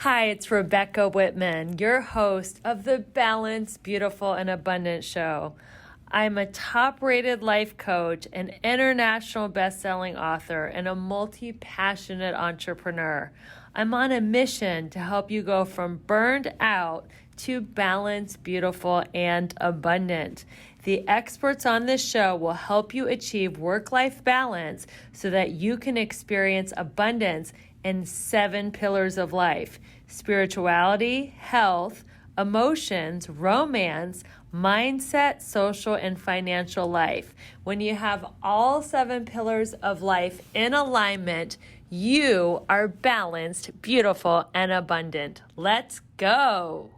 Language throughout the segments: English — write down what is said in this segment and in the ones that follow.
Hi, it's Rebecca Whitman, your host of the Balanced, Beautiful, and Abundant Show. I'm a top-rated life coach, an international best-selling author, and a multi-passionate entrepreneur. I'm on a mission to help you go from burned out to balanced, beautiful, and abundant. The experts on this show will help you achieve work-life balance so that you can experience abundance in 7 pillars of life: spirituality, health, emotions, romance, mindset, social, and financial life. When you have all 7 pillars of life in alignment, you are balanced, beautiful, and abundant. Let's go.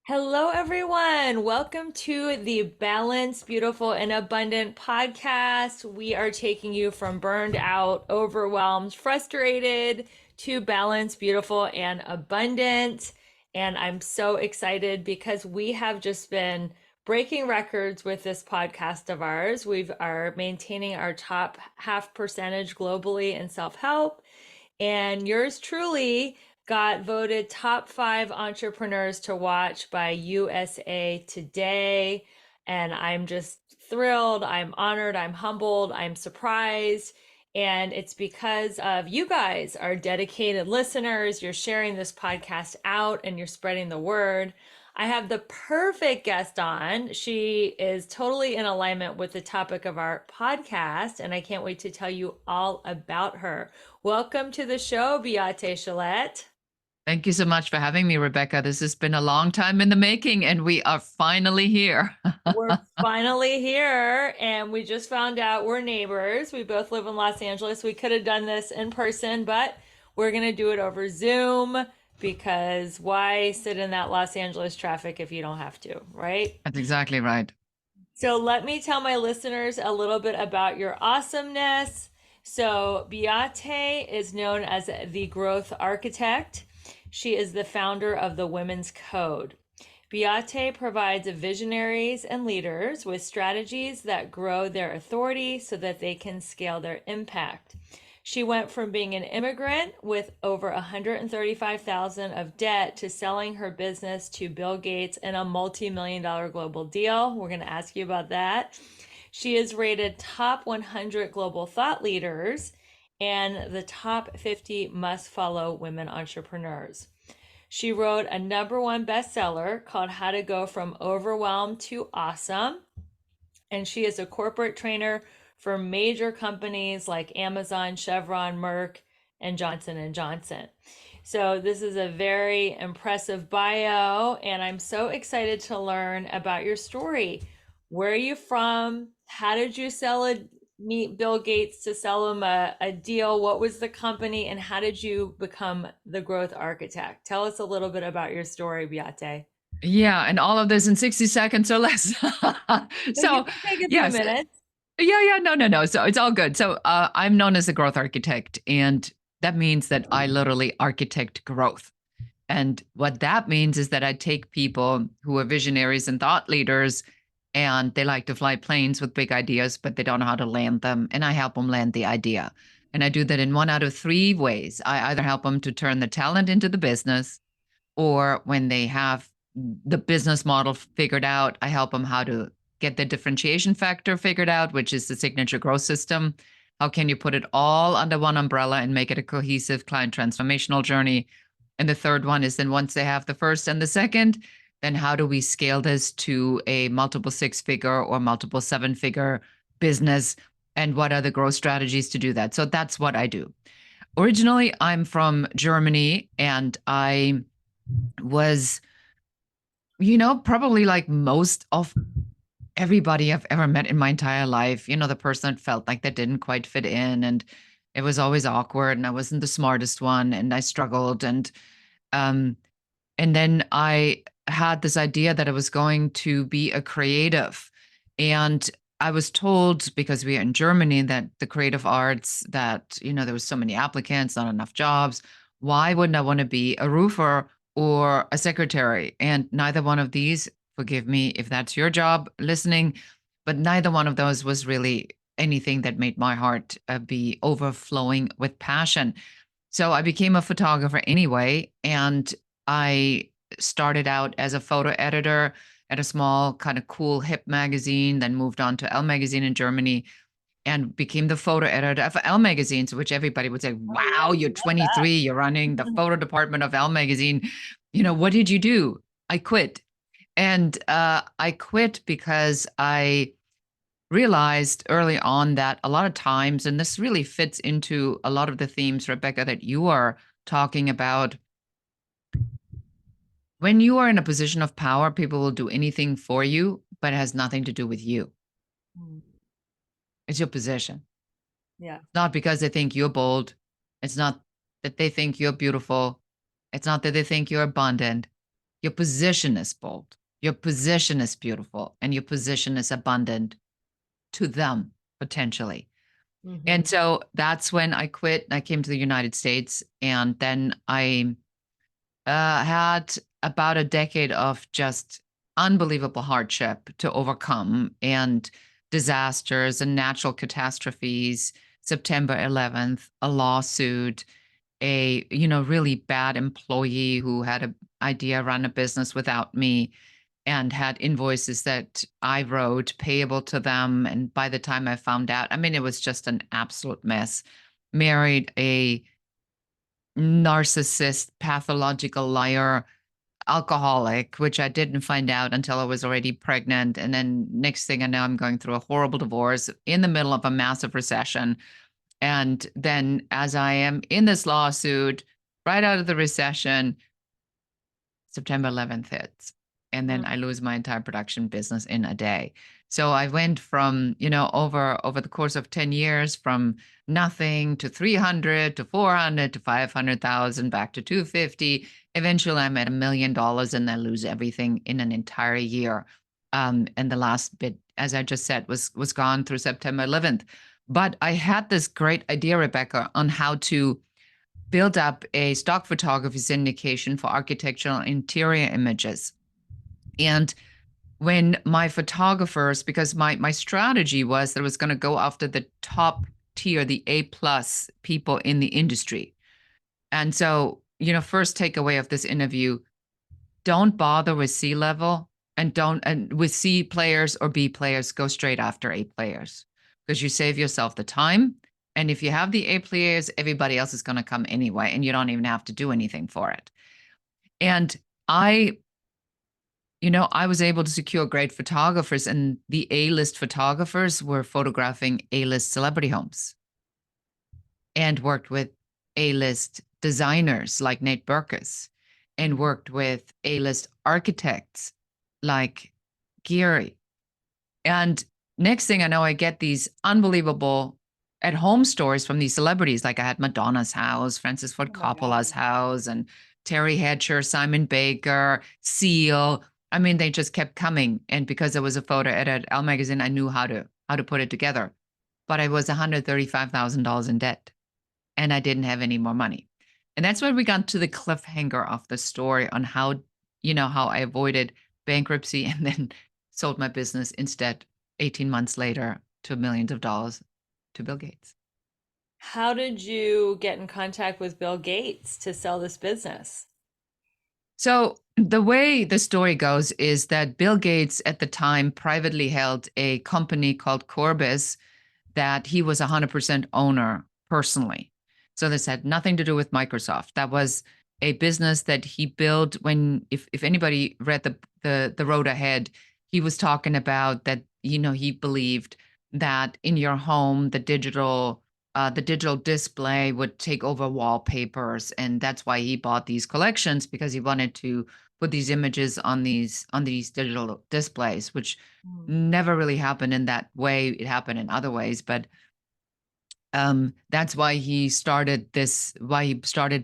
Hello, everyone. Welcome to the Balanced, Beautiful, and Abundant podcast. We are taking you from burned out, overwhelmed, frustrated to balanced, beautiful, and abundant. And I'm so excited because we have just been breaking records with this podcast of ours. We are maintaining our top half percentage globally in self-help. And yours truly got voted top 5 entrepreneurs to watch by USA Today. And I'm just thrilled. I'm honored. I'm humbled. I'm surprised. And it's because of you guys, our dedicated listeners. You're sharing this podcast out and you're spreading the word. I have the perfect guest on. She is totally in alignment with the topic of our podcast, and I can't wait to tell you all about her. Welcome to the show, Beate Chelette. Thank you so much for having me, Rebecca. This has been a long time in the making, and we are finally here. We're finally here, and we just found out we're neighbors. We both live in Los Angeles. We could have done this in person, but we're going to do it over Zoom because why sit in that Los Angeles traffic if you don't have to, right? That's exactly right. So let me tell my listeners a little bit about your awesomeness. So Beate is known as the growth architect. She is the founder of the Women's Code. Beate provides visionaries and leaders with strategies that grow their authority so that they can scale their impact. She went from being an immigrant with over $135,000 of debt to selling her business to Bill Gates in a multi-million-dollar global deal. We're going to ask you about that. She is rated top 100 global thought leaders and the top 50 must-follow women entrepreneurs. She wrote a #1 bestseller called How to Go from Overwhelmed to Awesome. And she is a corporate trainer for major companies like Amazon, Chevron, Merck, and Johnson & Johnson. So this is a very impressive bio, and I'm so excited to learn about your story. Where are you from? How did you meet Bill Gates to sell him a deal? What was the company, and how did you become the growth architect? Tell us a little bit about your story, Beate. Yeah, and all of this in 60 seconds or less. You So, can take a few yes. minutes. Yeah, no. So it's all good. So I'm known as a growth architect, and that means that I literally architect growth. And what that means is that I take people who are visionaries and thought leaders, and they like to fly planes with big ideas, but they don't know how to land them. And I help them land the idea. And I do that in 1 out of 3 ways. I either help them to turn the talent into the business, or when they have the business model figured out, I help them how to get the differentiation factor figured out, which is the signature growth system. How can you put it all under one umbrella and make it a cohesive client transformational journey? And the third one is then once they have the first and the second, then how do we scale this to a multiple 6-figure or multiple 7-figure business? And what are the growth strategies to do that? So that's what I do. Originally, I'm from Germany, and I was, probably like most of everybody I've ever met in my entire life, the person that felt like they didn't quite fit in, and it was always awkward, and I wasn't the smartest one, and I struggled. Um, and then I had this idea that I was going to be a creative. And I was told, because we are in Germany, that the creative arts, that, there was so many applicants, not enough jobs. Why wouldn't I want to be a roofer or a secretary? And neither one of these, forgive me if that's your job listening, but neither one of those was really anything that made my heart be overflowing with passion. So I became a photographer anyway, and I started out as a photo editor at a small, kind of cool, hip magazine, then moved on to Elle magazine in Germany and became the photo editor of Elle magazine, which everybody would say, Oh, yeah, wow, you're I love that. 23, you're running the photo department of Elle magazine. You know, what did you do? I quit. And I quit because I realized early on that a lot of times, and this really fits into a lot of the themes, Rebecca, that you are talking about. When you are in a position of power, people will do anything for you, but it has nothing to do with you. Mm. It's your position. Yeah. It's not because they think you're bold. It's not that they think you're beautiful. It's not that they think you're abundant. Your position is bold. Your position is beautiful. And your position is abundant to them, potentially. Mm-hmm. And so that's when I quit. I came to the United States. And then I had about a decade of just unbelievable hardship to overcome and disasters and natural catastrophes. September 11th, a lawsuit, a really bad employee who had an idea run a business without me and had invoices that I wrote payable to them. And by the time I found out, I mean, it was just an absolute mess. Married a narcissist, pathological liar, alcoholic, which I didn't find out until I was already pregnant. And then next thing I know, I'm going through a horrible divorce in the middle of a massive recession. And then as I am in this lawsuit, right out of the recession, September 11th hits. And then Mm. I lose my entire production business in a day. So I went from, over the course of 10 years, from nothing to 300 to 400 to 500,000 back to 250. Eventually I'm at $1 million and I lose everything in an entire year. And the last bit, as I just said, was gone through September 11th. But I had this great idea, Rebecca, on how to build up a stock photography syndication for architectural interior images. And when my photographers, because my strategy was that I was going to go after the top tier, the A plus people in the industry. And so, first takeaway of this interview, don't bother with C level and with C players or B players, go straight after A players because you save yourself the time. And if you have the A players, everybody else is going to come anyway, and you don't even have to do anything for it. And I, I was able to secure great photographers, and the A-list photographers were photographing A-list celebrity homes and worked with A-list designers like Nate Berkus and worked with A-list architects like Geary. And next thing I know, I get these unbelievable at-home stories from these celebrities. Like I had Madonna's house, Francis Ford Oh my Coppola's God. house, and Terry Hatcher, Simon Baker, Seal. I mean, they just kept coming. And because I was a photo editor at Elle magazine, I knew how to put it together. But I was $135,000 in debt, and I didn't have any more money. And that's when we got to the cliffhanger of the story on how I avoided bankruptcy and then sold my business instead 18 months later to millions of dollars to Bill Gates. How did you get in contact with Bill Gates to sell this business? So the way the story goes is that Bill Gates at the time privately held a company called Corbis that he was 100% owner personally. So this had nothing to do with Microsoft. That was a business that he built when, if anybody read the road ahead, he was talking about that, he believed that in your home, the digital display would take over wallpapers. And that's why he bought these collections, because he wanted to put these images on these digital displays, which Mm. never really happened in that way. It happened in other ways, but that's why he started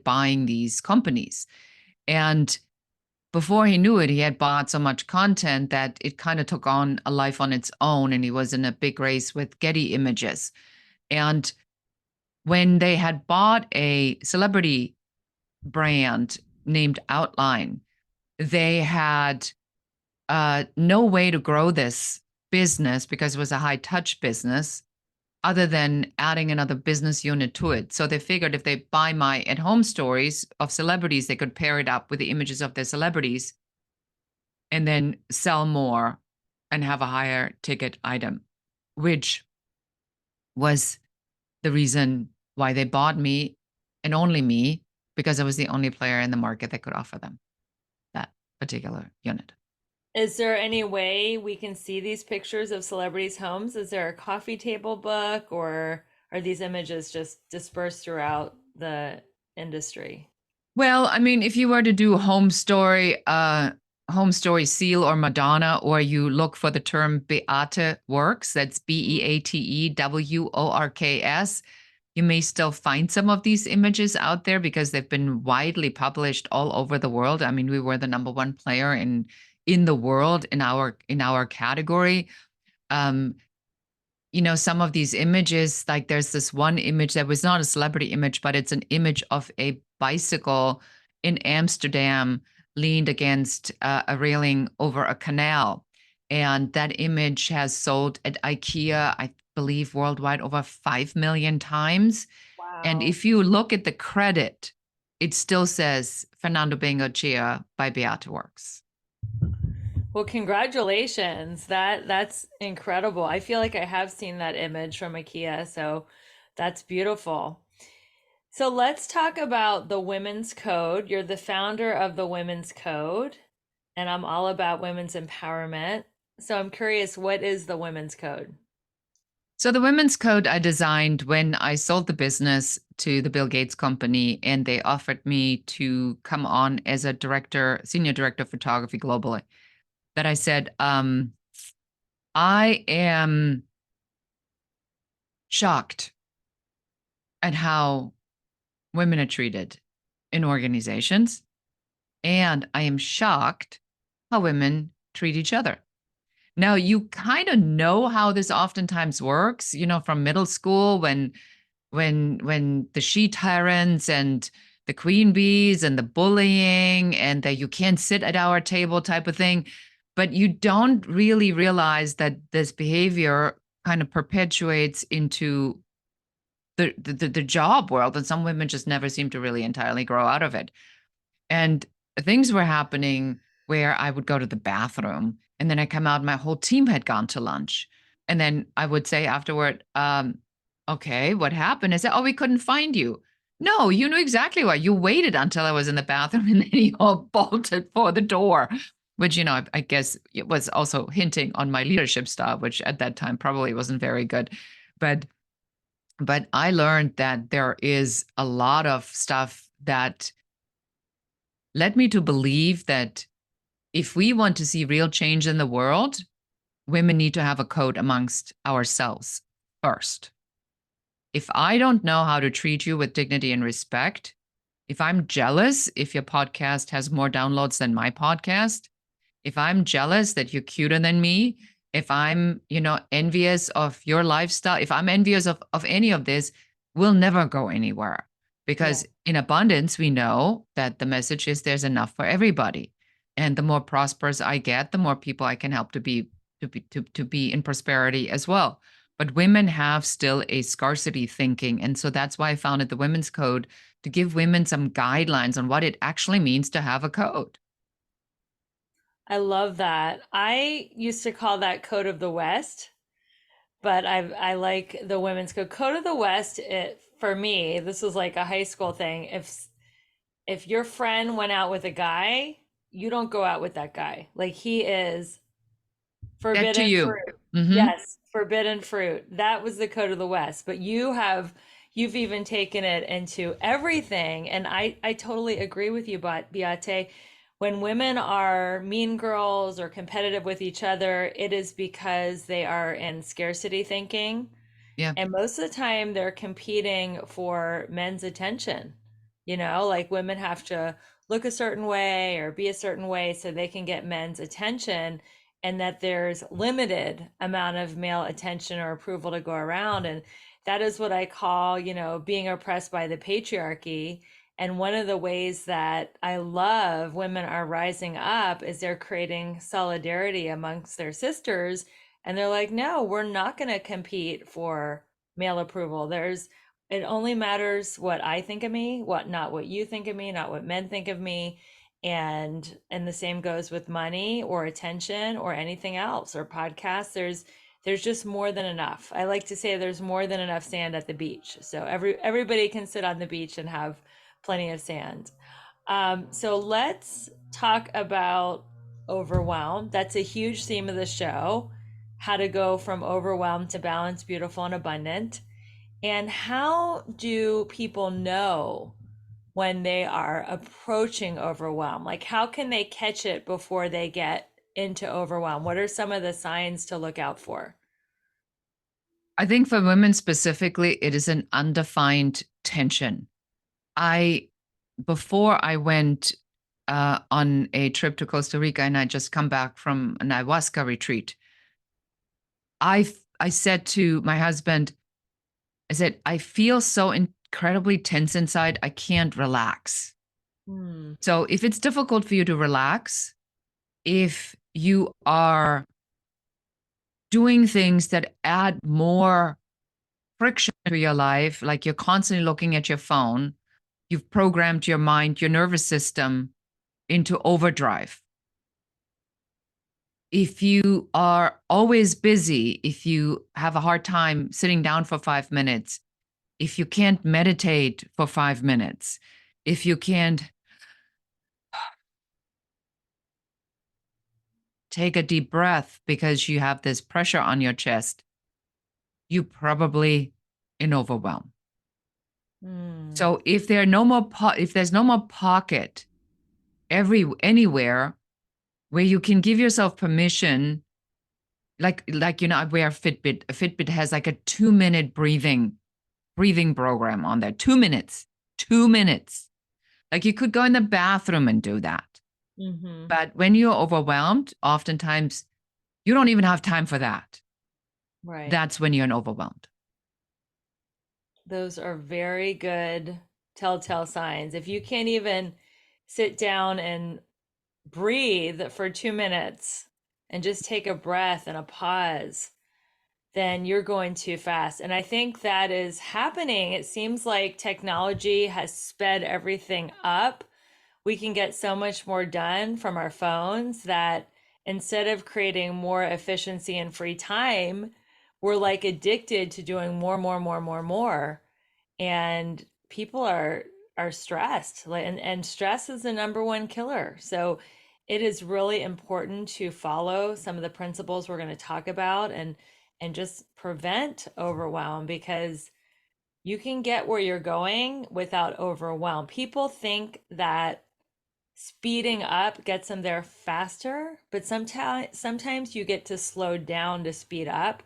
buying these companies. And before he knew it, he had bought so much content that it kind of took on a life on its own. And he was in a big race with Getty Images. And when they had bought a celebrity brand named Outline, they had no way to grow this business because it was a high touch business. other than adding another business unit to it. So they figured if they buy my at-home stories of celebrities, they could pair it up with the images of their celebrities and then sell more and have a higher ticket item, which was the reason why they bought me and only me, because I was the only player in the market that could offer them that particular unit. Is there any way we can see these pictures of celebrities' homes? Is there a coffee table book, or are these images just dispersed throughout the industry? Well, I mean, if you were to do home story seal or Madonna, or you look for the term Beate works, that's BeateWorks, you may still find some of these images out there because they've been widely published all over the world. I mean, we were the number one player in the world in our category. Um, some of these images, like there's this one image that was not a celebrity image, but it's an image of a bicycle in Amsterdam leaned against a railing over a canal. And that image has sold at IKEA, I believe, worldwide over 5 million times. And Wow. if you look at the credit, it still says Fernando Bengochea by Beate Works. Well, congratulations. That's incredible. I feel like I have seen that image from IKEA, so that's beautiful. So let's talk about the Women's Code. You're the founder of the Women's Code, and I'm all about women's empowerment. So I'm curious, what is the Women's Code? So the Women's Code I designed when I sold the business to the Bill Gates company, and they offered me to come on as a senior director of photography globally. That I said, I am shocked at how women are treated in organizations, and I am shocked how women treat each other. Now, you kind of know how this oftentimes works, from middle school when the she tyrants and the queen bees and the bullying and that you can't sit at our table type of thing. But you don't really realize that this behavior kind of perpetuates into the job world, and some women just never seem to really entirely grow out of it. And things were happening where I would go to the bathroom and then I come out, my whole team had gone to lunch. And then I would say afterward, okay, what happened? I said, oh, we couldn't find you. No, you knew exactly why. You waited until I was in the bathroom and then you all bolted for the door, which, I guess it was also hinting on my leadership style, which at that time probably wasn't very good. But I learned that there is a lot of stuff that led me to believe that if we want to see real change in the world, women need to have a code amongst ourselves first. If I don't know how to treat you with dignity and respect, if I'm jealous if your podcast has more downloads than my podcast, if I'm jealous that you're cuter than me, if I'm, envious of your lifestyle, if I'm envious of any of this, we'll never go anywhere. Yeah. Because in abundance, we know that the message is there's enough for everybody. And the more prosperous I get, the more people I can help to be in prosperity as well. But women have still a scarcity thinking. And so that's why I founded the Women's Code, to give women some guidelines on what it actually means to have a code. I love that. I used to call that Code of the West, but I like the Women's Code. Code of the West, it for me, this was like a high school thing. If your friend went out with a guy, you don't go out with that guy. Like he is That to forbidden you. fruit. Hmm. Yes, forbidden fruit. That was the Code of the West. But you've even taken it into everything. And I totally agree with you, Beate. When women are mean girls or competitive with each other, it is because they are in scarcity thinking. Yeah. And most of the time, they're competing for men's attention. Like women have to look a certain way or be a certain way so they can get men's attention, and that there's limited amount of male attention or approval to go around. And that is what I call, being oppressed by the patriarchy. And one of the ways that I love women are rising up is they're creating solidarity amongst their sisters. And they're like, no, we're not going to compete for male approval. It only matters what I think of me, not what you think of me, not what men think of me. And the same goes with money or attention or anything else or podcasts. There's just more than enough. I like to say there's more than enough sand at the beach. So everybody can sit on the beach and have plenty of sand. So let's talk about overwhelm. That's a huge theme of the show. How to go from overwhelmed to balanced, beautiful, and abundant. And how do people know when they are approaching overwhelm? Like, how can they catch it before they get into overwhelm? What are some of the signs to look out for? I think for women specifically, it is an undefined tension. I, before I went on a trip to Costa Rica and I just come back from an ayahuasca retreat, I said to my husband, I said, I feel so incredibly tense inside, I can't relax. Hmm. So if it's difficult for you to relax, if you are doing things that add more friction to your life, like you're constantly looking at your phone, you've programmed your mind, your nervous system into overdrive. If you are always busy, if you have a hard time sitting down for 5 minutes, if you can't meditate for 5 minutes, if you can't take a deep breath because you have this pressure on your chest, you probably in overwhelm. Hmm. So if there are no more if there's no more pocket anywhere where you can give yourself permission, I wear a Fitbit. A Fitbit has like a 2 minute breathing program on there. 2 minutes. 2 minutes. Like you could go in the bathroom and do that. Mm-hmm. But when you're overwhelmed, oftentimes you don't even have time for that. Right. That's when you're overwhelmed. Those are very good telltale signs. If you can't even sit down and breathe for 2 minutes and just take a breath and a pause, then you're going too fast. And I think that is happening. It seems like technology has sped everything up. We can get so much more done from our phones that instead of creating more efficiency and free time, we're like addicted to doing more, more, more, more, more. And people are stressed. And stress is the number one killer. So it is really important to follow some of the principles we're going to talk about and just prevent overwhelm, because you can get where you're going without overwhelm. People think that speeding up gets them there faster, but sometimes you get to slow down to speed up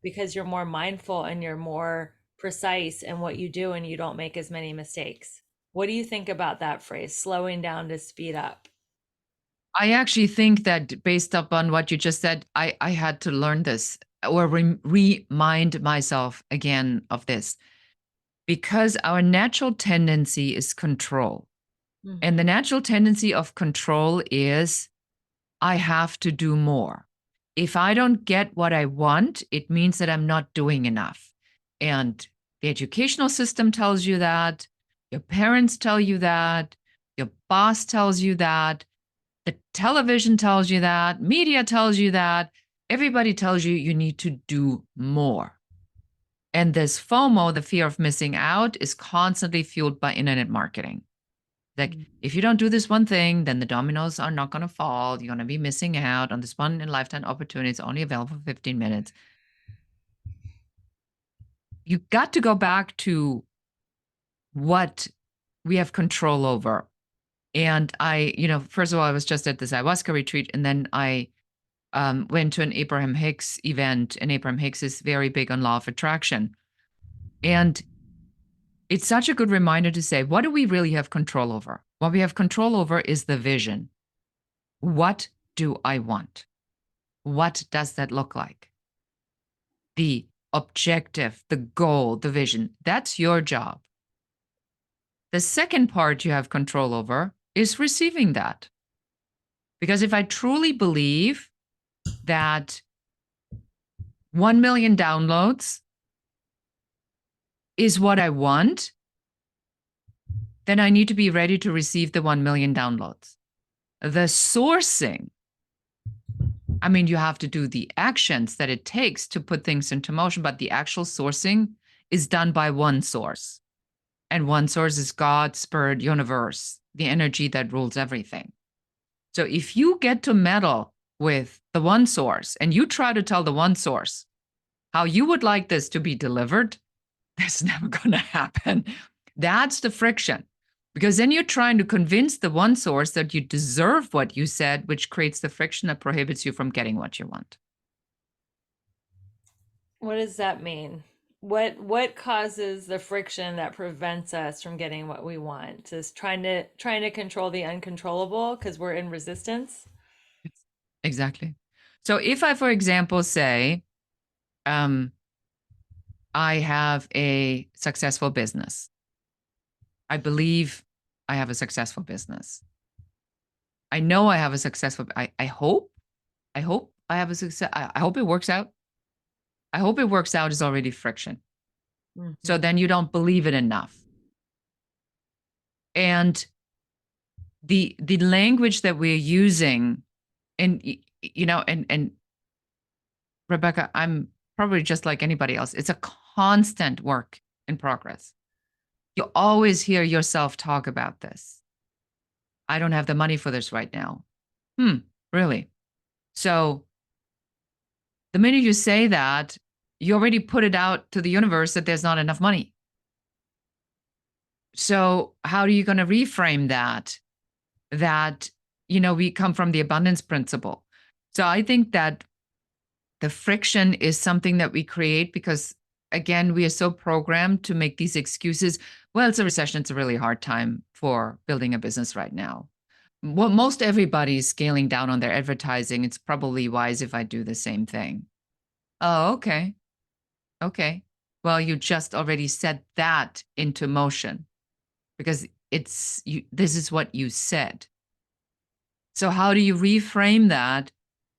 because you're more mindful and you're more precise in what you do and you don't make as many mistakes. What do you think about that phrase, slowing down to speed up? I actually think that based upon what you just said, I had to learn this or remind myself again of this because our natural tendency is control. And the Mm-hmm. natural tendency of control is I have to do more. If I don't get what I want, it means that I'm not doing enough. And the educational system tells you that, your parents tell you that, your boss tells you that, the television tells you that, media tells you that, everybody tells you you need to do more. And this FOMO, the fear of missing out, is constantly fueled by internet marketing. Like, if you don't do this one thing, then the dominoes are not going to fall. You're going to be missing out on this one in lifetime opportunity. It's only available for 15 minutes. You got to go back to what we have control over. And first of all, I was just at this ayahuasca retreat, and then I went to an Abraham Hicks event, and Abraham Hicks is very big on law of attraction. And it's such a good reminder to say, what do we really have control over? What we have control over is the vision. What do I want? What does that look like? The objective, the goal, the vision. That's your job. The second part you have control over is receiving that. Because if I truly believe that 1 million downloads is what I want, then I need to be ready to receive the 1 million downloads. The sourcing, I mean, you have to do the actions that it takes to put things into motion, but the actual sourcing is done by one source. And one source is God, Spirit, universe, the energy that rules everything. So if you get to meddle with the one source and you try to tell the one source how you would like this to be delivered, that's never going to happen. That's the friction. Because then you're trying to convince the one source that you deserve what you said, which creates the friction that prohibits you from getting what you want. What does that mean? What causes the friction that prevents us from getting what we want? Just trying to control the uncontrollable because we're in resistance? Exactly. So if I, for example, say, I have a successful business. I believe I have a successful business. I know I have a successful, I hope I have a success. I hope it works out. I hope it works out is already friction. So Mhm. then you don't believe it enough. And the language that we're using, and and Rebecca, I'm probably just like anybody else. It's a constant work in progress. You always hear yourself talk about this. I don't have the money for this right now. Really? So the minute you say that, you already put it out to the universe that there's not enough money. So how are you going to reframe that? That, we come from the abundance principle. So I think that the friction is something that we create because, again, we are so programmed to make these excuses. Well, it's a recession. It's a really hard time for building a business right now. Well, most everybody's scaling down on their advertising. It's probably wise if I do the same thing. Oh, okay. Okay. Well, you just already set that into motion because it's you, this is what you said. So how do you reframe that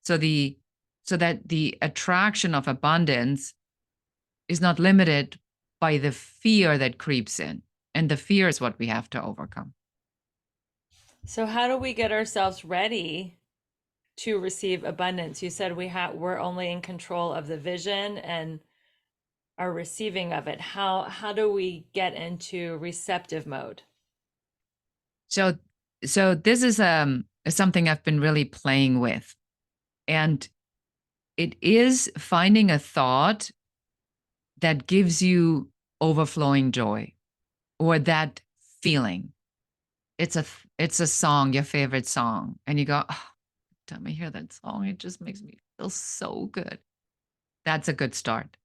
so the so that the attraction of abundance is not limited by the fear that creeps in? And the fear is what we have to overcome. So how do we get ourselves ready to receive abundance? You said we're only in control of the vision and are receiving of it. How do we get into receptive mode? So this is something I've been really playing with. And it is finding a thought that gives you overflowing joy or that feeling. It's a song, your favorite song, and you go, oh, time I hear that song, it just makes me feel so good. That's a good start.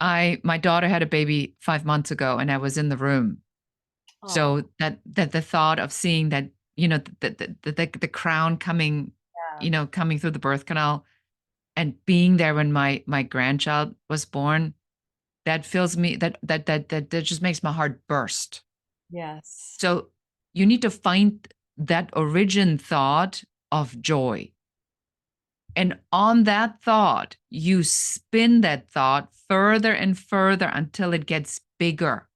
My daughter had a baby 5 months ago, and I was in the room. Oh, So that the thought of seeing that, the crown coming, yeah. coming through the birth canal, and being there when my grandchild was born, that fills me. That just makes my heart burst. Yes. So you need to find that origin thought of joy. And on that thought, you spin that thought further and further until it gets bigger.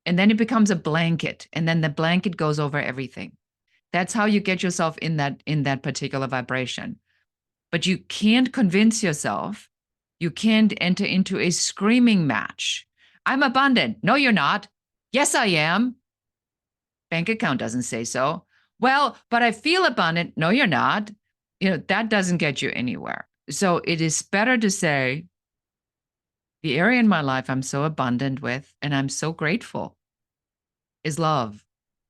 And then it becomes a blanket. And then the blanket goes over everything. That's how you get yourself in that particular vibration. But you can't convince yourself. You can't enter into a screaming match. I'm abundant. No, you're not. Yes, I am. Bank account doesn't say so. Well, but I feel abundant. No, you're not. That doesn't get you anywhere. So it is better to say, the area in my life I'm so abundant with and I'm so grateful is love.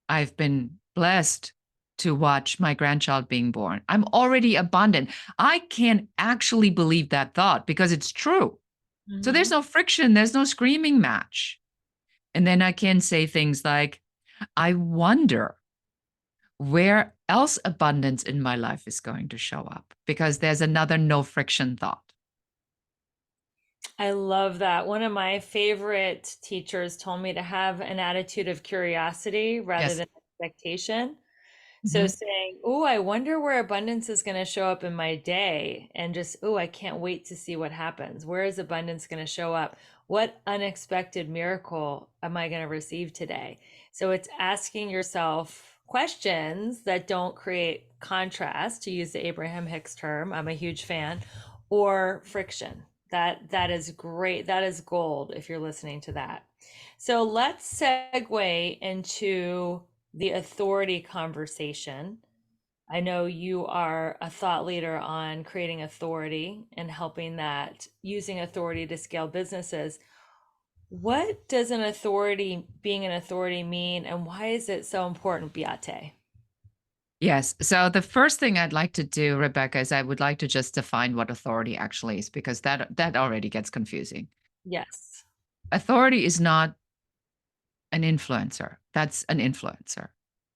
I've been blessed to watch my grandchild being born. I'm already abundant. I can actually believe that thought because it's true. So there's Hmm. no friction, there's no screaming match. And then I can say things like, I wonder where else abundance in my life is going to show up because there's another no friction thought. I love that. One of my favorite teachers told me to have an attitude of curiosity rather Yes. than expectation. So Mhm. saying, "Oh, I wonder where abundance is going to show up in my day," and just, "Oh, I can't wait to see what happens. Where is abundance going to show up? What unexpected miracle am I going to receive today?" So it's asking yourself questions that don't create contrast, to use the Abraham Hicks term. I'm a huge fan, or friction. That is great. That is gold if you're listening to that. So let's segue into the authority conversation. I know you are a thought leader on creating authority and helping that, using authority to scale businesses. What does being an authority mean, and why is it so important, Beate? Yes. So the first thing I'd like to do, Rebecca, is I would like to just define what authority actually is, because that already gets confusing. Yes. Authority is not an influencer. That's an influencer.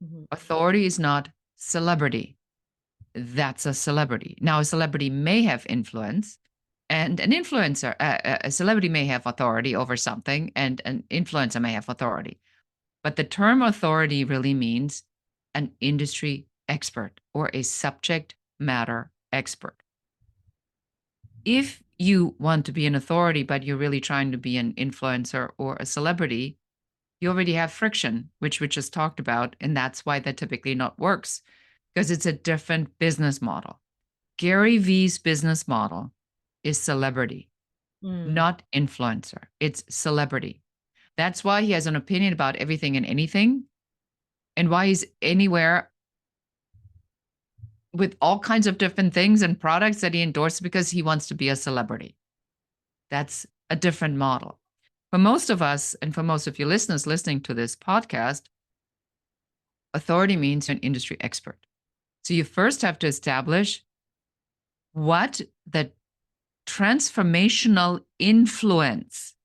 Mhm. Authority is not celebrity. That's a celebrity. Now, a celebrity may have influence, and an influencer, a celebrity may have authority over something, and an influencer may have authority. But the term authority really means an industry expert or a subject matter expert. If you want to be an authority, but you're really trying to be an influencer or a celebrity, you already have friction, which we just talked about. And that's why that typically not works, because it's a different business model. Gary Vee's business model is celebrity, Mm. not influencer. It's celebrity. That's why he has an opinion about everything and anything, and why he's anywhere with all kinds of different things and products that he endorses, because he wants to be a celebrity. That's a different model. For most of us, and for most of your listeners listening to this podcast, authority means you're an industry expert. So you first have to establish what the transformational influence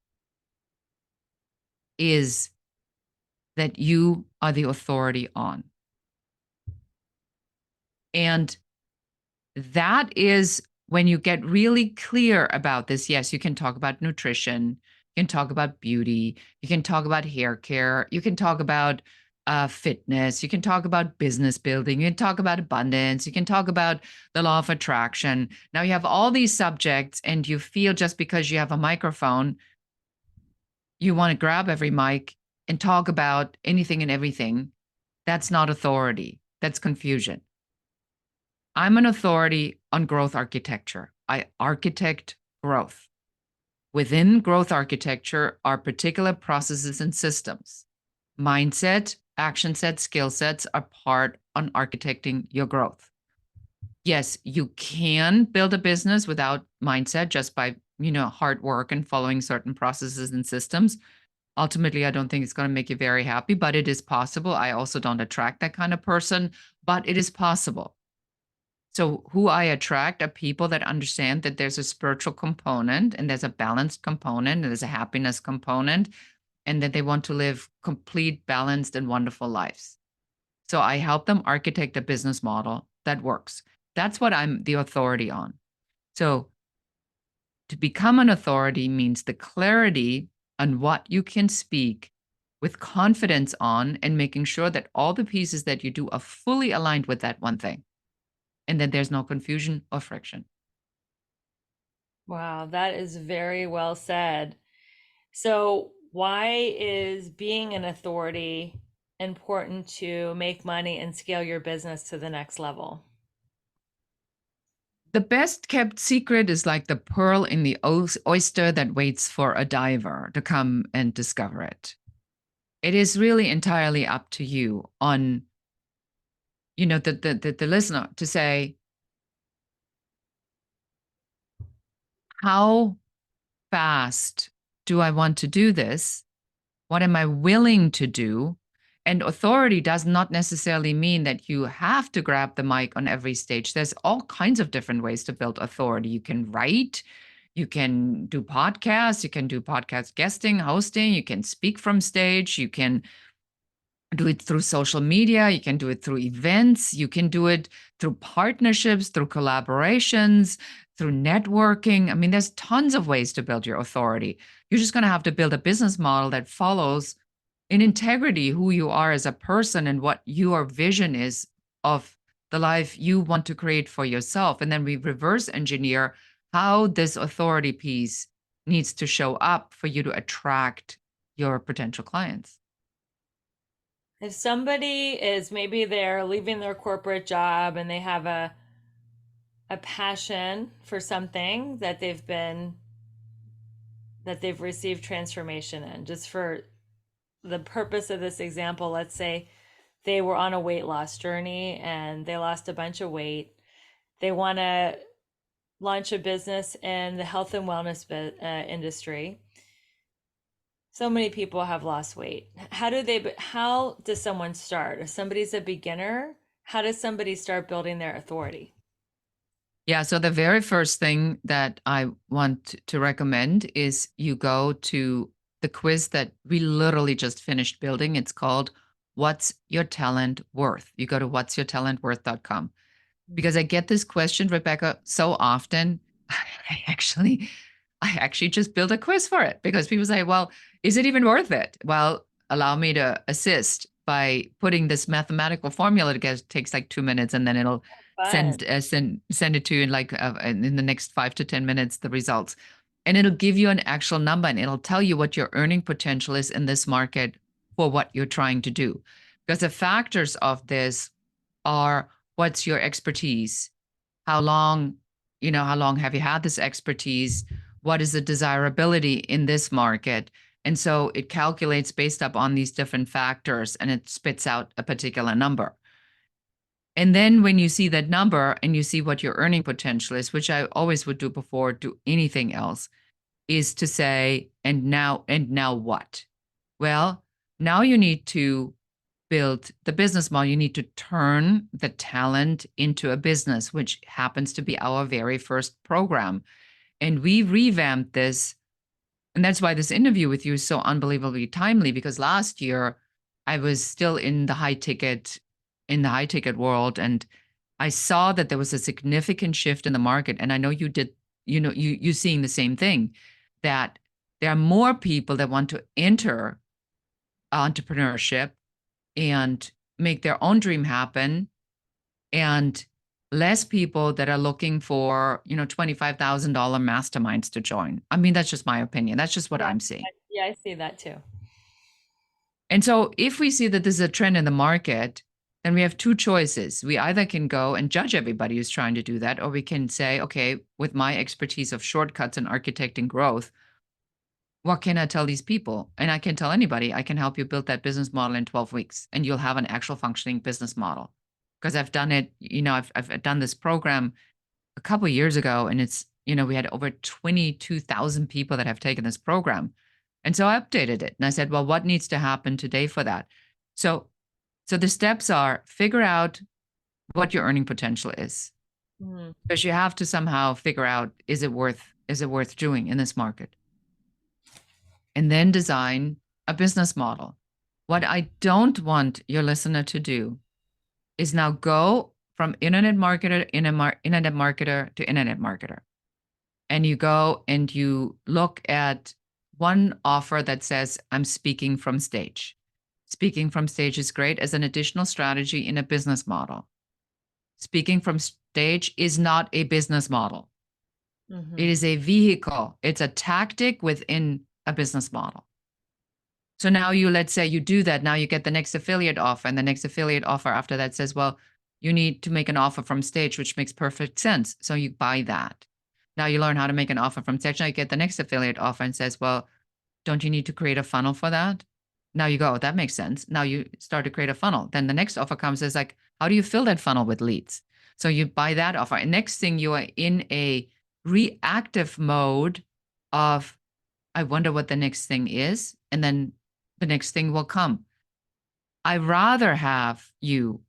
is that you are the authority on. And that is when you get really clear about this. Yes, you can talk about nutrition, you can talk about beauty, you can talk about hair care, you can talk about fitness, you can talk about business building, you can talk about abundance, you can talk about the law of attraction. Now you have all these subjects, and you feel just because you have a microphone, you want to grab every mic and talk about anything and everything. That's not authority, that's confusion. I'm an authority on growth architecture. I architect growth. Within growth architecture are particular processes and systems. Mindset, action sets, skill sets are part on architecting your growth. Yes, you can build a business without mindset, just by, hard work and following certain processes and systems. Ultimately, I don't think it's going to make you very happy, but it is possible. I also don't attract that kind of person, but it is possible. So, who I attract are people that understand that there's a spiritual component, and there's a balanced component, and there's a happiness component, and that they want to live complete, balanced, and wonderful lives. So, I help them architect a business model that works. That's what I'm the authority on. So, to become an authority means the clarity on what you can speak with confidence on, and making sure that all the pieces that you do are fully aligned with that one thing, and that there's no confusion or friction. Wow, that is very well said. So, why is being an authority important to make money and scale your business to the next level? The best kept secret is like the pearl in the oyster that waits for a diver to come and discover it. It is really entirely up to you on, the listener to say, how fast do I want to do this? What am I willing to do? And authority does not necessarily mean that you have to grab the mic on every stage. There's all kinds of different ways to build authority. You can write, you can do podcasts, you can do podcast guesting, hosting, you can speak from stage, you can do it through social media, you can do it through events, you can do it through partnerships, through collaborations, through networking. I mean, there's tons of ways to build your authority. You're just going to have to build a business model that follows in integrity who you are as a person and what your vision is of the life you want to create for yourself. And then we reverse engineer how this authority piece needs to show up for you to attract your potential clients. If somebody is, maybe they're leaving their corporate job and they have a passion for something that they've received transformation in. Just for the purpose of this example, let's say they were on a weight loss journey and they lost a bunch of weight. They want to launch a business in the health and wellness industry. So many people have lost weight. How does someone start? If somebody's a beginner, how does somebody start building their authority? Yeah, so the very first thing that I want to recommend is you go to the quiz that we literally just finished building. It's called What's Your Talent Worth? You go to whatsyourtalentworth.com. Because I get this question, Rebecca, so often. I actually just built a quiz for it because people say, well, is it even worth it? Well, allow me to assist by putting this mathematical formula together. It takes like 2 minutes, and then it'll Fun. send it to you in like in the next 5 to 10 minutes, the results. And it'll give you an actual number, and it'll tell you what your earning potential is in this market for what you're trying to do. Because the factors of this are, what's your expertise? How long have you had this expertise? What is the desirability in this market? And so it calculates based upon these different factors, and it spits out a particular number. And then when you see that number and you see what your earning potential is, which I always would do before do anything else, is to say, and now what? Well, now you need to build the business model. You need to turn the talent into a business, which happens to be our very first program. And we revamped this. And that's why this interview with you is so unbelievably timely, because last year I was still in the high ticket world, and I saw that there was a significant shift in the market. And I know you did, you seeing the same thing, that there are more people that want to enter entrepreneurship and make their own dream happen, and less people that are looking for, $25,000 masterminds to join. I mean, that's just my opinion. That's just what I'm seeing. Yeah, I see that too. And so if we see that this is a trend in the market, then we have two choices. We either can go and judge everybody who's trying to do that, or we can say, okay, with my expertise of shortcuts and architecting growth, what can I tell these people? And I can tell anybody, I can help you build that business model in 12 weeks, and you'll have an actual functioning business model. Because I've done it, I've done this program a couple of years ago, and it's, we had over 22,000 people that have taken this program. And so I updated it and I said, well, what needs to happen today for that? So the steps are, figure out what your earning potential is. Mhm. Because you have to somehow figure out, is it worth doing in this market? And then design a business model. What I don't want your listener to do is now go from internet marketer to internet marketer. And you go and you look at one offer that says, I'm speaking from stage. Speaking from stage is great as an additional strategy in a business model. Speaking from stage is not a business model. Mhm. It is a vehicle. It's a tactic within a business model. So now let's say you do that. Now you get the next affiliate offer, and the next affiliate offer after that says, well, you need to make an offer from stage, which makes perfect sense. So you buy that. Now you learn how to make an offer from stage. Now you get the next affiliate offer and says, well, don't you need to create a funnel for that? Now you go, that makes sense. Now you start to create a funnel. Then the next offer comes, is like, how do you fill that funnel with leads? So you buy that offer. And next thing, you are in a reactive mode of, I wonder what the next thing is. And then the next thing will come. I rather have you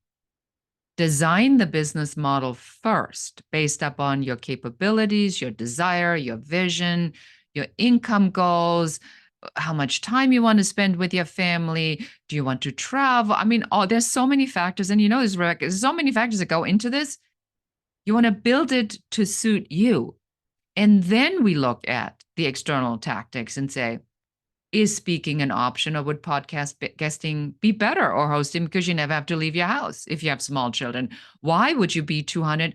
design the business model first based upon your capabilities, your desire, your vision, your income goals, how much time you want to spend with your family. Do you want to travel? I mean, there's so many factors. And there's so many factors that go into this. You want to build it to suit you. And then we look at the external tactics and say, Is speaking an option, or would guesting be better, or hosting, because you never have to leave your house if you have small children? Why would you be 200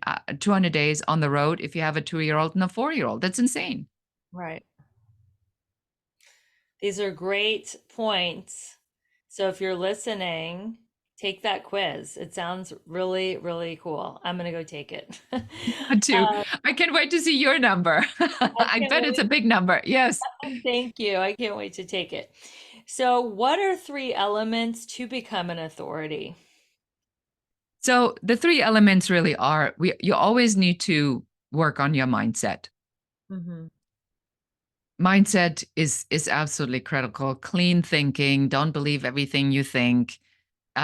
days on the road if you have a 2-year-old and a 4-year-old? That's insane. Right. These are great points. So if you're listening, take that quiz. It sounds really, really cool. I'm going to go take it. Too. I can't wait to see your number. I I can't bet it's a wait. big number. Yes. Thank you. I can't wait to take it. So, what are three elements to become an authority? So the three elements really are, you always need to work on your mindset. Mm-hmm. Mindset is absolutely critical. Clean thinking. Don't believe everything you think.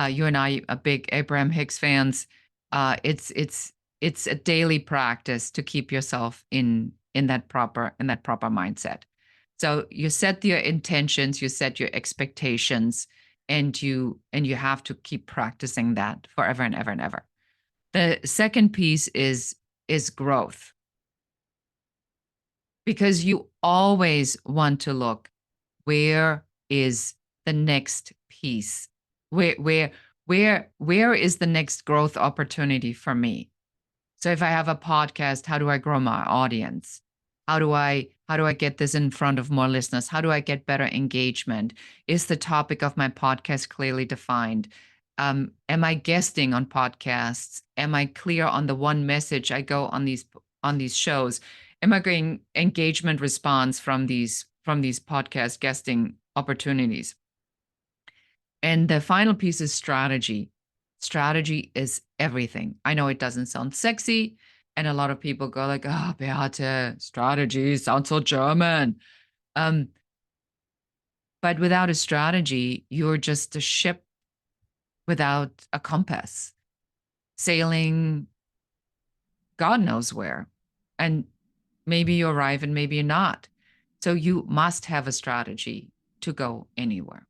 You and I are big Abraham Hicks fans. It's a daily practice to keep yourself in that proper mindset. So you set your intentions, you set your expectations, and you have to keep practicing that forever and ever and ever. The second piece is growth, because you always want to look, where is the next piece? Where is the next growth opportunity for me? So if I have a podcast, how do I grow my audience? How do I get this in front of more listeners? How do I get better engagement? Is the topic of my podcast clearly defined? Am I guesting on podcasts? Am I clear on the one message I go on these shows? Am I getting engagement response from these podcast guesting opportunities? And the final piece is strategy. Strategy is everything. I know it doesn't sound sexy, and a lot of people go like, "Oh, Beate, strategy sounds so German." Um, but without a strategy, you're just a ship without a compass, sailing God knows where. And maybe you arrive and maybe you're not. So you must have a strategy to go anywhere.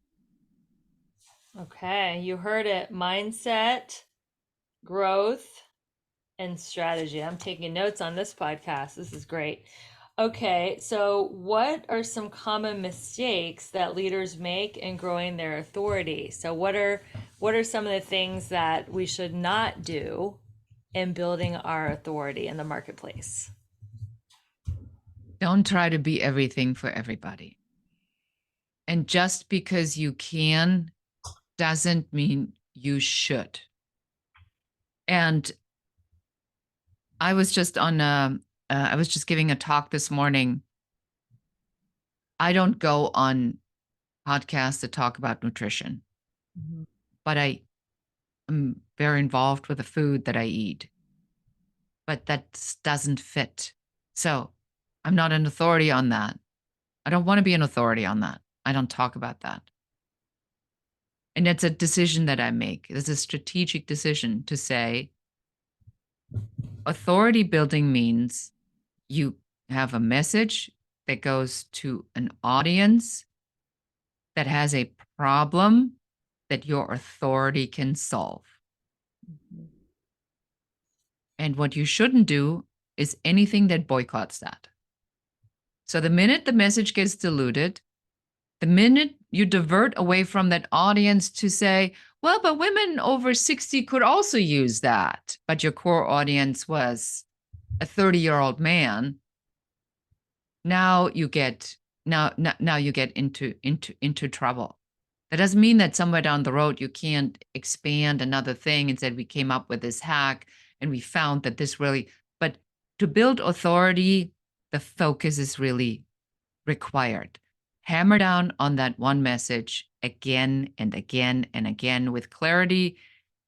Okay, you heard it. Mindset, growth, and strategy. I'm taking notes on this podcast. This is great. Okay, so what are some common mistakes that leaders make in growing their authority? So what are some of the things that we should not do in building our authority in the marketplace? Don't try to be everything for everybody. And just because you can doesn't mean you should. And I was just I was just giving a talk this morning. I don't go on podcasts to talk about nutrition, Mhm. but I am very involved with the food that I eat. But that doesn't fit. So I'm not an authority on that. I don't want to be an authority on that. I don't talk about that. And it's a decision that I make. It's a strategic decision to say, authority building means you have a message that goes to an audience that has a problem that your authority can solve. And what you shouldn't do is anything that boycotts that. So the minute the message gets diluted, the minute you divert away from that audience to say, well, but women over 60 could also use that, but your core audience was a 30-year-old man, now you get now you get into trouble. That doesn't mean that somewhere down the road you can't expand another thing and said we came up with this hack and we found that this really, but to build authority, the focus is really required. Hammer down on that one message again and again and again with clarity.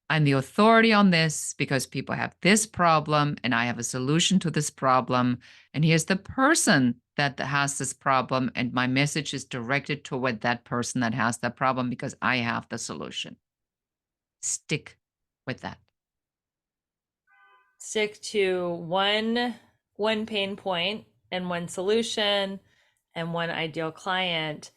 I'm the authority on this because people have this problem and I have a solution to this problem. And here's the person that has this problem. And my message is directed toward that person that has that problem because I have the solution. Stick with that. Stick to one pain point and one solution and one ideal client.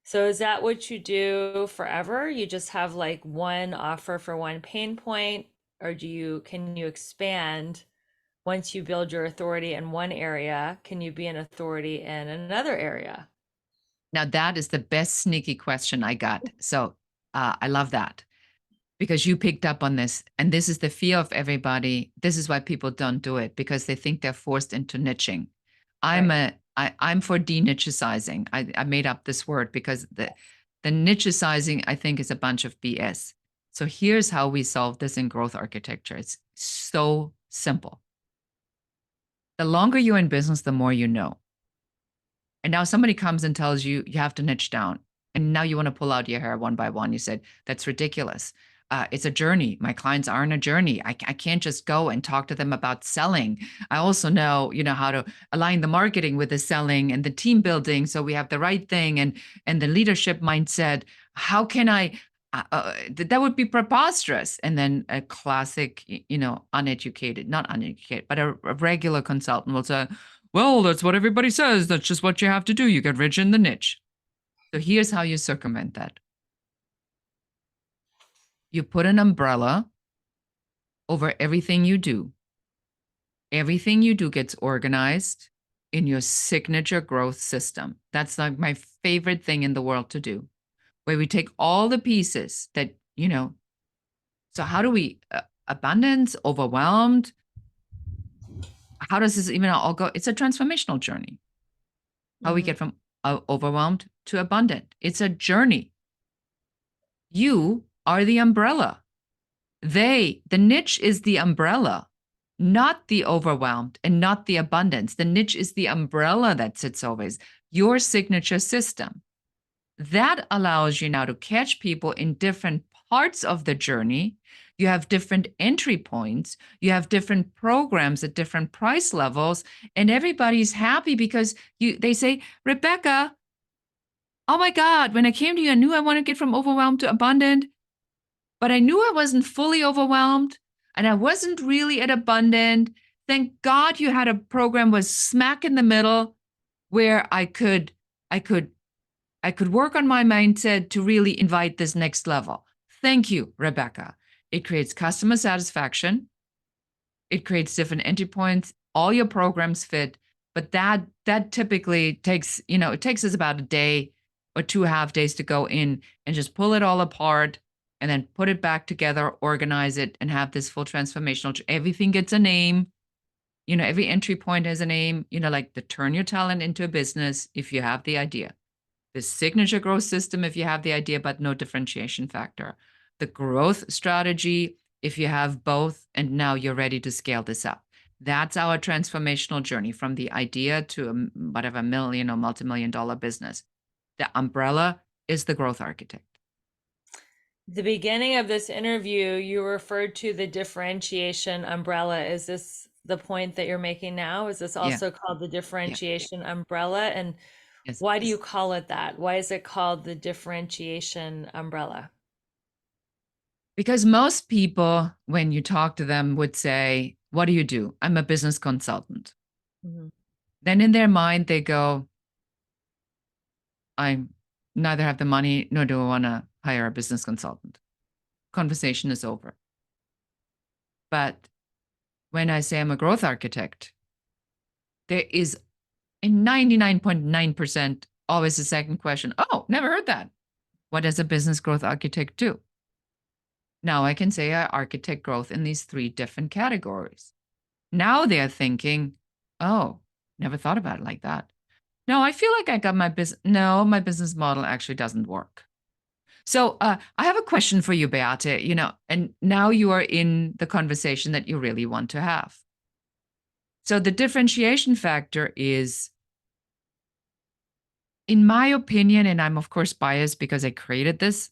So is that what you do forever? You just have like one offer for one pain point, or can you expand once you build your authority in one area? Can you be an authority in another area? Now, that is the best sneaky question I got. So I love that because you picked up on this. And this is the fear of everybody. This is why people don't do it, because they think they're forced into niching. Right. I'm for denichicizing. I made up this word because the nichicizing, I think, is a bunch of BS. So here's how we solve this in growth architecture. It's so simple. The longer you're in business, the more you know. And now somebody comes and tells you you have to niche down. And now you want to pull out your hair one by one. You said, that's ridiculous. It's a journey. My clients are on a journey. I can't just go and talk to them about selling. I also know, how to align the marketing with the selling and the team building. So we have the right thing and the leadership mindset. How can I, that would be preposterous. And then a classic, uneducated, not uneducated, but a regular consultant will say, well, that's what everybody says. That's just what you have to do. You get rich in the niche. So here's how you circumvent that. You put an umbrella over everything you do. Everything you do gets organized in your signature growth system. That's like my favorite thing in the world to do, where we take all the pieces that, so how do we, abundance, overwhelmed? How does this even all go? It's a transformational journey. How we get from overwhelmed to abundant. It's a journey. You are the umbrella. The niche is the umbrella, not the overwhelmed and not the abundance. The niche is the umbrella that sits over your signature system. That allows you now to catch people in different parts of the journey. You have different entry points. You have different programs at different price levels, and everybody's happy because they say, Rebecca, oh my God, when I came to you, I knew I wanted to get from overwhelmed to abundant, but I knew I wasn't fully overwhelmed and I wasn't really at abundant. Thank God you had a program was smack in the middle where I could work on my mindset to really invite this next level. Thank you, Rebecca. It creates customer satisfaction. It creates different entry points. All your programs fit, but that typically takes, it takes us about a day or 2.5 days to go in and just pull it all apart and then put it back together, organize it, and have this full transformational. Everything gets a name. Every entry point has a name, like the turn your talent into a business if you have the idea. The signature growth system if you have the idea but no differentiation factor. The growth strategy if you have both and now you're ready to scale this up. That's our transformational journey from the idea to whatever million or multi-million-dollar business. The umbrella is the growth architect. The beginning of this interview, you referred to the differentiation umbrella. Is this the point that you're making now? Is this also called the differentiation umbrella? And Yes. why do you call it that? Why is it called the differentiation umbrella? Because most people, when you talk to them, would say, what do you do? I'm a business consultant. Then in their mind, they go, I neither have the money nor do I want to hire a business consultant. Conversation is over. But when I say I'm a growth architect, there is a 99.9% always a second question. Oh, never heard that. What does a business growth architect do? Now I can say I architect growth in these 3 different categories. Now they're thinking, oh, never thought about it like that. No, I feel like I got my business. No, my business model actually doesn't work. So I have a question for you, Beate, and now you are in the conversation that you really want to have. So the differentiation factor is, in my opinion, and I'm of course biased because I created this,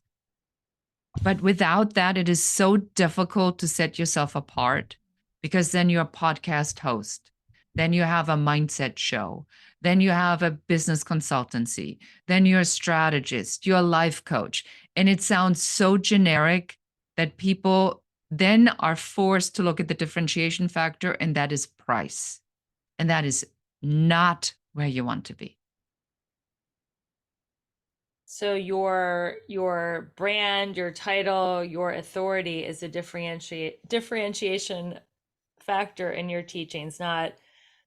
but without that, it is so difficult to set yourself apart because then you're a podcast host. Then you have a mindset show. Then you have a business consultancy. Then you're a strategist. You're a life coach. And it sounds so generic that people then are forced to look at the differentiation factor, and that is price. And that is not where you want to be. So your brand, your title, your authority is a differentiation factor in your teachings, not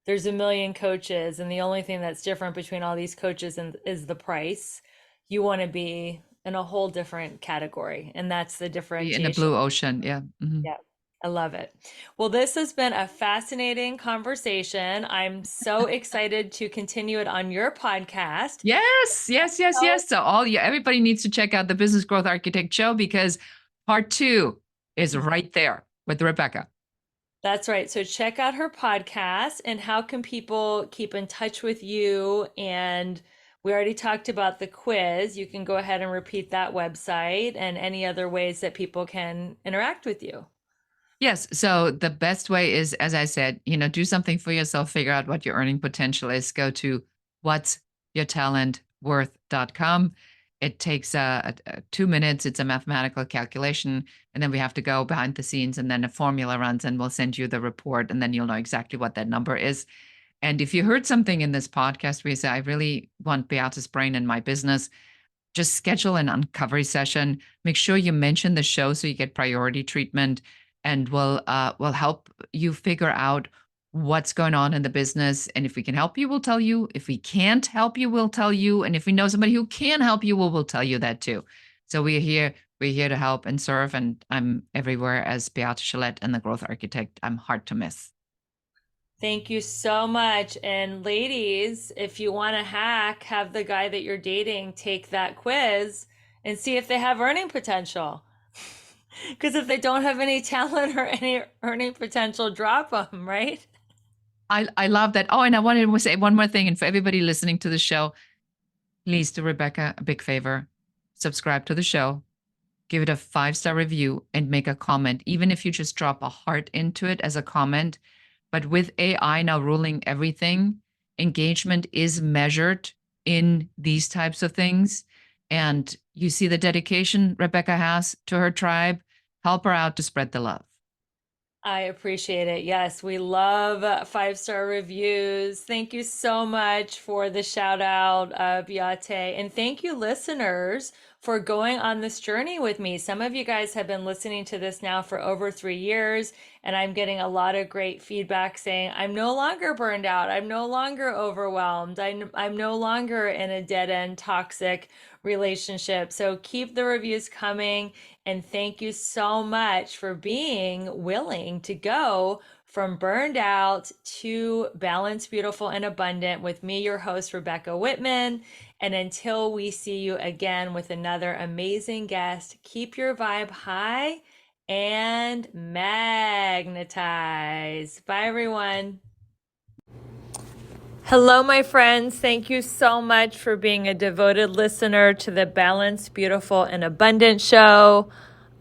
there's a million coaches and the only thing that's different between all these coaches is the price. You want to be in a whole different category, and that's the Be in the differentiation. blue ocean. Yeah. Mhm. Yeah, I love it. Well, this has been a fascinating conversation. I'm so excited to continue it on your podcast. Yes, yes, yes, So yes. So everybody needs to check out the Business Growth Architect show because part 2 is right there with Rebecca. that's right. So check out her podcast. And how can people keep in touch with you? And we already talked about the quiz. You can go ahead and repeat that website and any other ways that people can interact with you. Yes. So the best way is, as I said, do something for yourself, figure out what your earning potential is. Go to whatsyourtalentworth.com. It takes 2 minutes. It's a mathematical calculation. And then we have to go behind the scenes and then a formula runs and we'll send you the report and then you'll know exactly what that number is. And if you heard something in this podcast where you say, I really want Beate's brain in my business, just schedule an uncovery session. Make sure you mention the show so you get priority treatment, and we'll help you figure out what's going on in the business. And if we can help you, we'll tell you. If we can't help you, we'll tell you. And if we know somebody who can help you, we'll tell you that too. So we're here. We're here to help and serve. And I'm everywhere as Beate Chelette and the Growth Architect. I'm hard to miss. Thank you so much. And ladies, if you want to hack, have the guy that you're dating take that quiz and see if they have earning potential. Because if they don't have any talent or any earning potential, drop them, right? I love that. Oh, and I wanted to say one more thing. And for everybody listening to the show, please do Rebecca a big favor. Subscribe to the show, give it a 5-star review, and make a comment, even if you just drop a heart into it as a comment. But with AI now ruling everything, engagement is measured in these types of things. And you see the dedication Rebecca has to her tribe. Help her out to spread the love. I appreciate it. Yes, we love 5-star reviews. Thank you so much for the shout out, Beate. And thank you, listeners, for going on this journey with me. Some of you guys have been listening to this now for over 3 years, and I'm getting a lot of great feedback saying, I'm no longer burned out. I'm no longer overwhelmed. I'm no longer in a dead end toxic relationship. So keep the reviews coming. And thank you so much for being willing to go from burned out to balanced, beautiful, and abundant with me, your host, Rebecca Whitman. And until we see you again with another amazing guest, keep your vibe high and magnetize. Bye, everyone. Hello, my friends. Thank you so much for being a devoted listener to the Balanced, Beautiful, and Abundant show.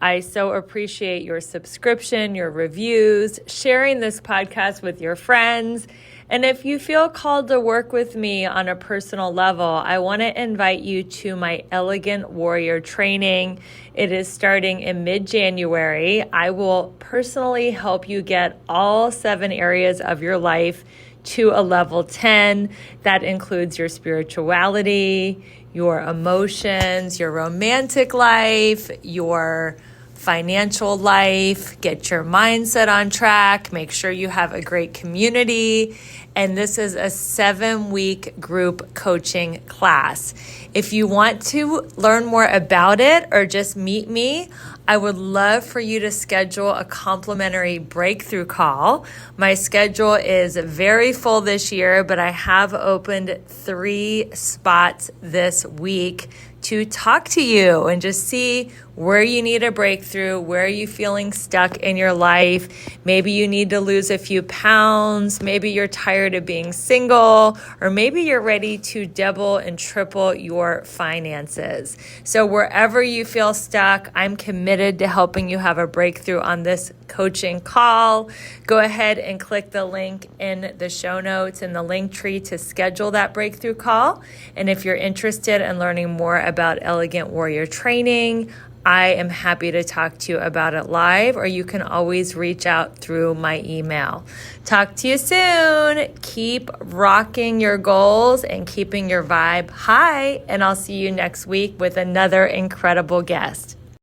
I so appreciate your subscription, your reviews, sharing this podcast with your friends. And if you feel called to work with me on a personal level, I want to invite you to my Elegant Warrior training. It is starting in mid-January. I will personally help you get all 7 areas of your life to a level 10. That includes your spirituality, your emotions, your romantic life, your financial life, get your mindset on track, make sure you have a great community. And this is a 7-week group coaching class. If you want to learn more about it or just meet me, I would love for you to schedule a complimentary breakthrough call. My schedule is very full this year, but I have opened 3 spots this week to talk to you and just see where you need a breakthrough, where are you feeling stuck in your life. Maybe you need to lose a few pounds. Maybe you're tired of being single, or maybe you're ready to double and triple your finances. So wherever you feel stuck, I'm committed to helping you have a breakthrough on this coaching call. Go ahead and click the link in the show notes in the link tree to schedule that breakthrough call. And if you're interested in learning more about Elegant Warrior training, I am happy to talk to you about it live, or you can always reach out through my email. Talk to you soon. Keep rocking your goals and keeping your vibe high, and I'll see you next week with another incredible guest.